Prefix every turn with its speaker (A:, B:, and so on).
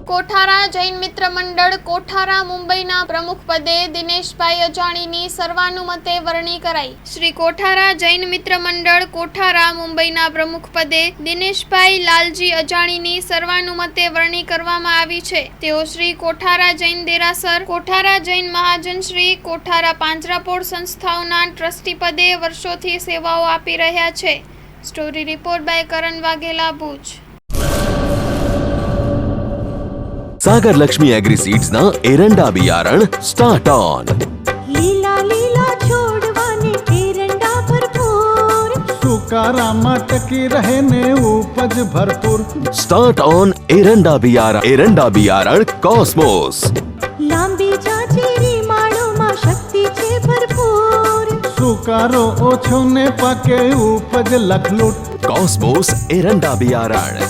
A: કોઠારા જૈન મિત્ર મંડળ કોઠારા મુંબઈના પ્રમુખ પદે દિનેશભાઈ અજાણીની સર્વાનુમતે વરણી કરાઈ। શ્રી કોઠારા જૈન મિત્ર મંડળ કોઠારા મુંબઈના પ્રમુખ પદે દિનેશભાઈ લાલજી અજાણીની સર્વાનુમતે વરણી કરવામાં આવી છે। તેઓ શ્રી કોઠારા જૈન દેરાસર, કોઠારા જૈન મહાજન શ્રી કોઠારા પાંજરાપોળ સંસ્થાઓના ટ્રસ્ટી પદે વર્ષોથી સેવાઓ આપી રહ્યા છે। Story report by Karan Vaghela, Bhuj.
B: Sagar Lakshmi Agriseeds ना एरंडा बियारण स्टार्ट ऑन।
C: લીલા લીલા છોડવાને એરંડા ભરપૂર,
D: સુકારામાં ટકી રહે ને ઉપજ ભરપૂર।
B: स्टार्ट ऑन एरंडा बियारण कॉस्मोस।
C: લાંબી જાચેરી માળોમાં શક્તિ છે ભરપૂર,
D: સુકારો ઓછો ને પાકે ઉપજ લખલૂટ।
B: कॉस्मोस एरंडा बियारण।